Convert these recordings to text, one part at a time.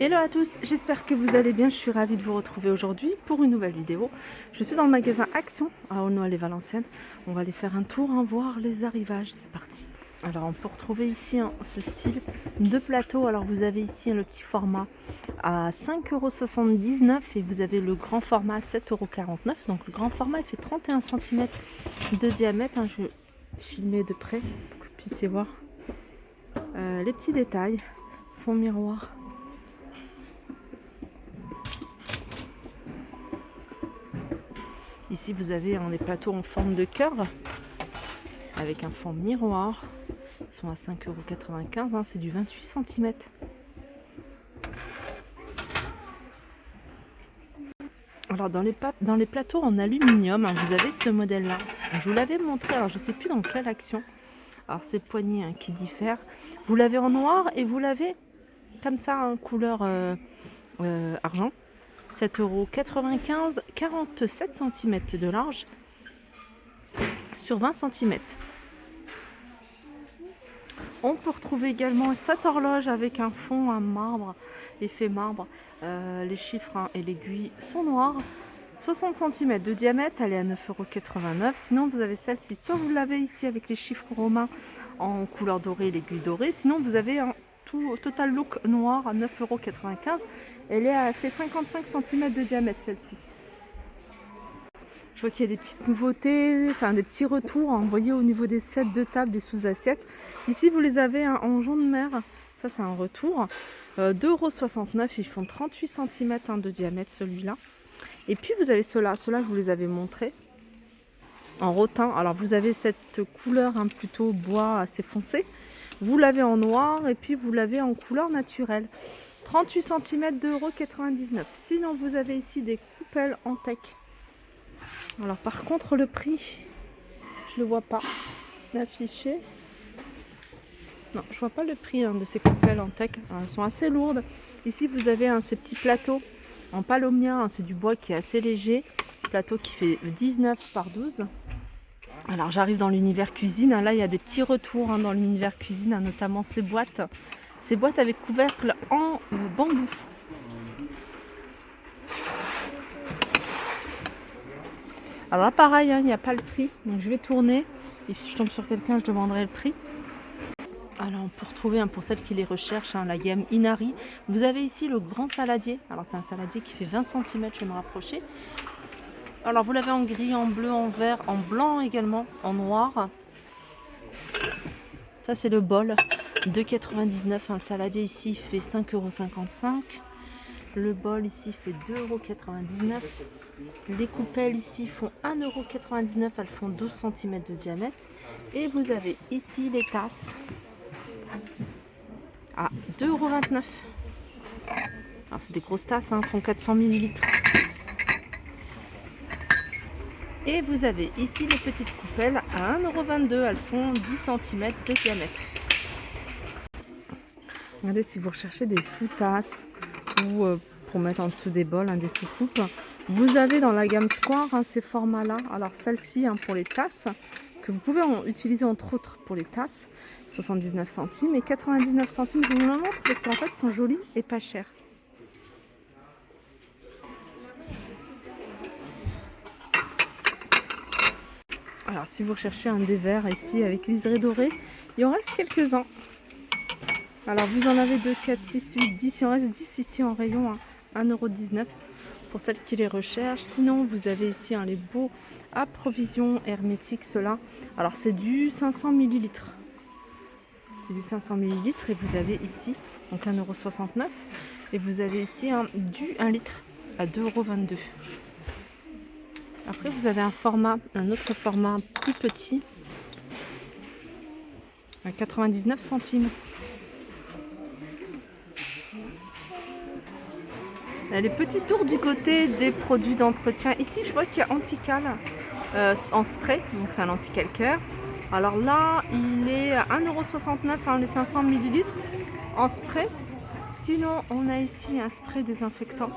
Hello à tous, j'espère que vous allez bien, je suis ravie de vous retrouver aujourd'hui pour une nouvelle vidéo. Je suis dans le magasin Action à Aulnoy-les-Valenciennes. On va aller faire un tour, voir les arrivages, c'est parti. Alors on peut retrouver ici ce style de plateau. Alors vous avez ici le petit format à 5,79 € et vous avez le grand format à 7,49 €. Donc le grand format il fait 31 cm de diamètre. Je vais filmer de près pour que vous puissiez voir les petits détails. Fond miroir. Ici, vous avez des plateaux en forme de cœur avec un fond miroir. Ils sont à 5,95 €, c'est du 28 cm. Alors, dans les plateaux en aluminium, vous avez ce modèle-là. Je vous l'avais montré, alors je ne sais plus dans quelle action. Alors, c'est poignées qui diffèrent. Vous l'avez en noir et vous l'avez comme ça en couleur argent. 7,95 €, 47 cm de large sur 20 cm. On peut retrouver également cette horloge avec un fond en marbre, effet marbre. Les chiffres et l'aiguille sont noirs. 60 cm de diamètre, elle est à 9,89 €. Sinon, vous avez celle-ci, soit vous l'avez ici avec les chiffres romains en couleur dorée et l'aiguille dorée. Sinon, vous avez un total look noir à 9,95 €. Elle fait 55 cm de diamètre, celle-ci. Je vois qu'il y a des petites nouveautés, des petits retours. Vous voyez au niveau des sets de table, des sous-assiettes. Ici, vous les avez en jaune mer. Ça, c'est un retour. 2,69 €. Ils font 38 cm de diamètre, celui-là. Et puis, vous avez ceux-là. Ceux-là, je vous les avais montrés. En rotin. Alors, vous avez cette couleur plutôt bois assez foncé. Vous l'avez en noir et puis vous l'avez en couleur naturelle. 38 cm, 2,99 €. Sinon, vous avez ici des coupelles en teck. Alors, par contre, le prix, je ne le vois pas affiché. Non, je ne vois pas le prix de ces coupelles en teck. Elles sont assez lourdes. Ici, vous avez ces petits plateaux en palomia. C'est du bois qui est assez léger. Plateau qui fait 19 par 12. Alors, j'arrive dans l'univers cuisine. Là, il y a des petits retours dans l'univers cuisine, notamment ces boîtes. Ces boîtes avec couvercle en bambou. Alors là, pareil, il n'y a pas le prix. Donc, je vais tourner. Et si je tombe sur quelqu'un, je demanderai le prix. Alors, on peut retrouver, pour celles qui les recherchent, la gamme Inari. Vous avez ici le grand saladier. Alors, c'est un saladier qui fait 20 cm. Je vais me rapprocher. Alors, vous l'avez en gris, en bleu, en vert, en blanc également, en noir. Ça, c'est le bol. 2,99 €. Le saladier ici fait 5,55 €. Le bol ici fait 2,99 €. Les coupelles ici font 1,99 €. Elles font 12 cm de diamètre. Et vous avez ici les tasses à 2,29 €. Alors, c'est des grosses tasses, font 400 ml. Et vous avez ici les petites coupelles à 1,22 €. Elles font 10 cm de diamètre. Regardez, si vous recherchez des sous-tasses ou pour mettre en dessous des bols, des sous-coupes, vous avez dans la gamme Square ces formats-là. Alors celle-ci pour les tasses, que vous pouvez utiliser entre autres pour les tasses, 79 centimes et 99 centimes. Je vous le montre parce qu'en fait, ils sont jolis et pas chers. Alors, si vous recherchez un des verres ici avec liseré doré, il en reste quelques-uns. Alors, vous en avez 2, 4, 6, 8, 10. Il en reste 10 ici en rayon à 1,19 € pour celles qui les recherchent. Sinon, vous avez ici les beaux à provision hermétique, ceux-là. Alors, c'est du 500 ml. C'est du 500 ml et vous avez ici donc 1,69 €. Et vous avez ici du 1 litre à 2,22 €. Après, vous avez un autre format plus petit à 99 centimes. Les petits tours du côté des produits d'entretien. Ici, je vois qu'il y a Antical en spray, donc c'est un anti-calcaire. Alors là, il est à 1,69 € les 500 ml en spray. Sinon, on a ici un spray désinfectant.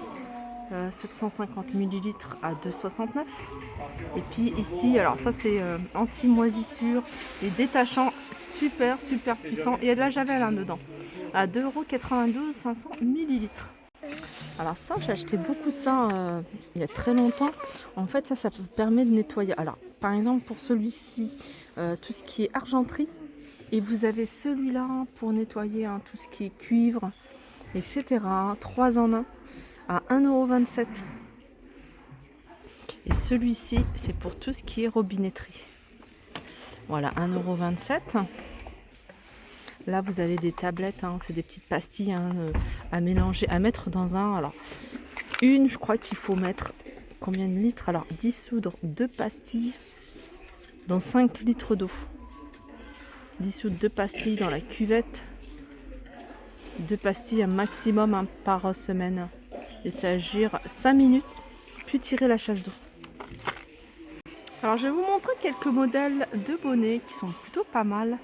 750 ml à 2,69 €. Et puis ici, alors ça c'est anti-moisissure et détachant super puissant. Il y a de la javel hein, dedans. À 2,92 €, 500 ml. Alors ça, j'ai acheté beaucoup ça il y a très longtemps. En fait, ça permet de nettoyer. Alors, par exemple, pour celui-ci, tout ce qui est argenterie. Et vous avez celui-là pour nettoyer hein, tout ce qui est cuivre, etc. 3 en 1 à 1,27 €. Et celui-ci, c'est pour tout ce qui est robinetterie. Voilà, 1,27 €. Là, vous avez des tablettes, hein, c'est des petites pastilles hein, à mélanger, à mettre dans un... Alors, je crois qu'il faut mettre combien de litres? Alors, dissoudre 2 pastilles dans 5 litres d'eau. Dissoudre 2 pastilles dans la cuvette. 2 pastilles un maximum hein, par semaine. Et ça agir 5 minutes, puis tirer la chasse d'eau. Alors, je vais vous montrer quelques modèles de bonnets qui sont plutôt pas mal.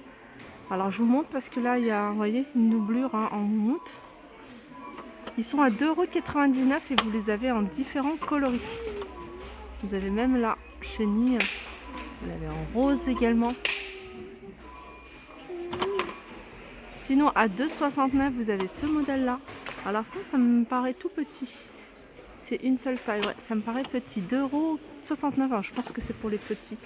Alors je vous montre parce que là il y a, vous voyez, une doublure hein, en moumoute. Ils sont à 2,99 € et vous les avez en différents coloris. Vous avez même la chenille, vous l'avez en rose également. Sinon à 2,69 € vous avez ce modèle là. Alors ça me paraît tout petit. C'est une seule taille, ouais, ça me paraît petit. 2,69 €, alors je pense que c'est pour les petits.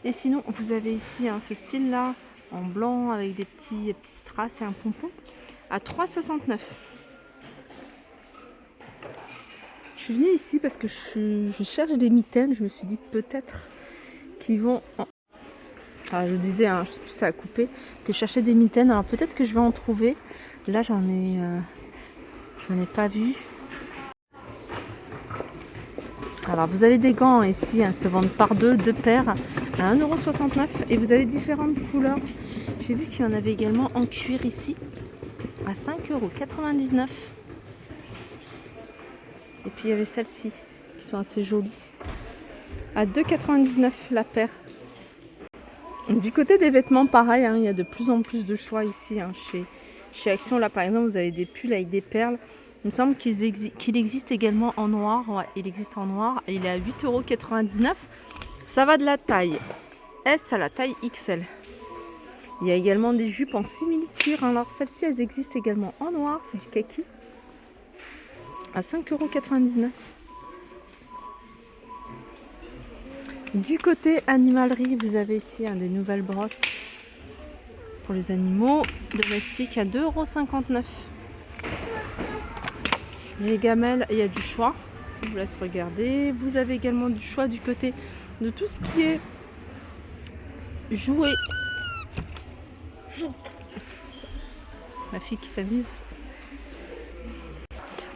Et sinon vous avez ici hein, ce style là. En blanc avec des petits strass et un pompon à 3,69 €. Je suis venue ici parce que je cherche des mitaines. Je me suis dit peut-être qu'ils vont... Enfin, je disais, hein, je sais plus ça a coupé, que je cherchais des mitaines. Alors peut-être que je vais en trouver. Là j'en ai pas vu. Alors vous avez des gants ici, hein, se vendent par deux paires à 1,69 € et vous avez différentes couleurs. J'ai vu qu'il y en avait également en cuir ici à 5,99 €. Et puis il y avait celles-ci qui sont assez jolies à 2,99 € la paire. Du côté des vêtements, pareil, hein, il y a de plus en plus de choix ici hein, chez Action. Là par exemple, vous avez des pulls avec des perles. Il me semble qu'il existe également en noir. Ouais, il existe en noir et il est à 8,99 €. Ça va de la taille S à la taille XL. Il y a également des jupes en simili-cuir. Alors celles-ci, elles existent également en noir. C'est du kaki. À 5,99 €. Du côté animalerie, vous avez ici des nouvelles brosses pour les animaux domestiques à 2,59 €. Les gamelles, il y a du choix. Je vous laisse regarder. Vous avez également du choix du côté de tout ce qui est jouets. Ma fille qui s'amuse.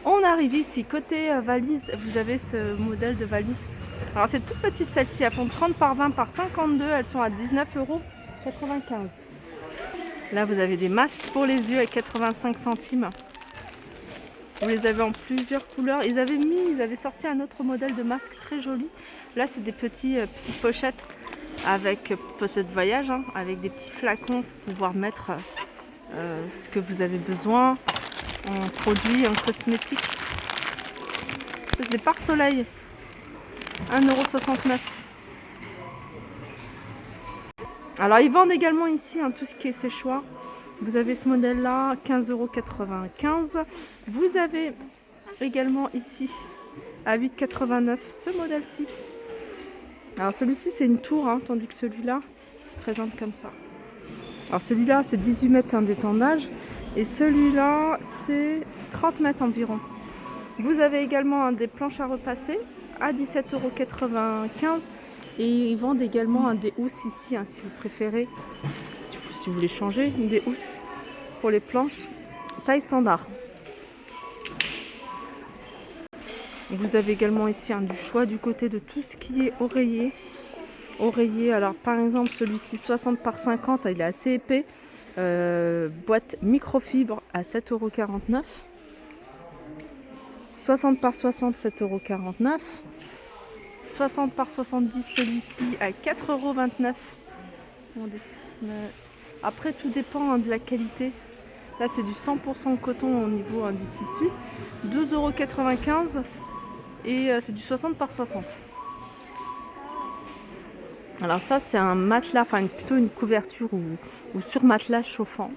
On arrive ici, côté valise, vous avez ce modèle de valise. Alors c'est toute petite celle-ci, elles font 30 par 20 par 52, elles sont à 19,95 €. Là vous avez des masques pour les yeux à 85 centimes. Vous les avez en plusieurs couleurs. Ils avaient sorti un autre modèle de masque très joli. Là c'est des petites pochettes avec pochette voyage, hein, avec des petits flacons pour pouvoir mettre ce que vous avez besoin en produits, en cosmétiques. C'est des pare-soleil, 1,69 €. Alors ils vendent également ici hein, tout ce qui est séchoir. Vous avez ce modèle là, 15,95 €. Vous avez également ici à 8,89 € ce modèle-ci. Alors celui-ci c'est une tour, hein, tandis que celui-là se présente comme ça. Alors celui-là c'est 18 mètres d'étendage et celui-là c'est 30 mètres environ. Vous avez également des planches à repasser à 17,95 € et ils vendent également des housses ici hein, si vous préférez, si vous voulez changer, des housses pour les planches taille standard. Vous avez également ici du choix du côté de tout ce qui est oreiller. Oreiller, alors par exemple celui-ci 60 par 50, il est assez épais. Boîte microfibre à 7,49 €. 60 par 60, 7,49 €. 60 par 70, celui-ci à 4,29 €. Après, tout dépend de la qualité. Là, c'est du 100% coton au niveau du tissu. 12,95 € et c'est du 60 par 60. Alors ça c'est un matelas, enfin plutôt une couverture ou sur matelas chauffant.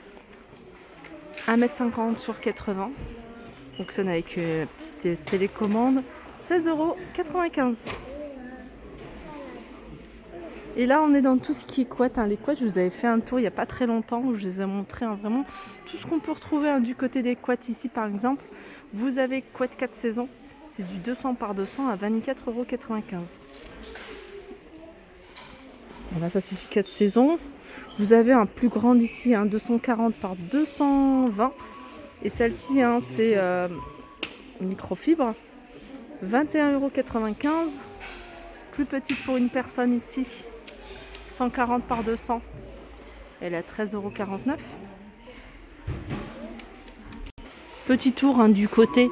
1,50 m sur 80. Fonctionne avec une petite télécommande. 16,95 €. Et là on est dans tout ce qui est couette. Les couettes, je vous avais fait un tour il n'y a pas très longtemps où je les ai montré vraiment tout ce qu'on peut retrouver du côté des couettes. Ici par exemple, vous avez couette 4 saisons. C'est du 200 par 200 à 24,95 €. Voilà, ça c'est du 4 saisons. Vous avez un plus grand ici, 240 par 220. Et celle-ci, c'est microfibre. 21,95 €. Plus petite pour une personne ici. 140 par 200. Elle est à 13,49 €. Petit tour du côté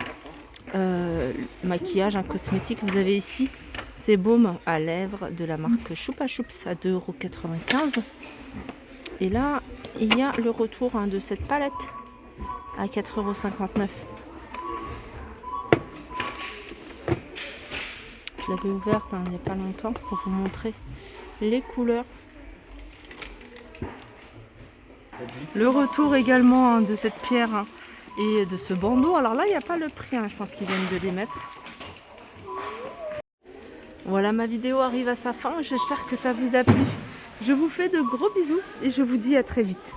maquillage, cosmétique. Vous avez ici ces baumes à lèvres de la marque Choupa Choups à 2,95 €. Et là, il y a le retour de cette palette à 4,59 €. Je l'avais ouverte il n'y a pas longtemps pour vous montrer les couleurs. Le retour également de cette pierre et de ce bandeau. Alors là, il n'y a pas le prix, je pense qu'ils viennent de les mettre. Voilà, ma vidéo arrive à sa fin. J'espère que ça vous a plu. Je vous fais de gros bisous et je vous dis à très vite.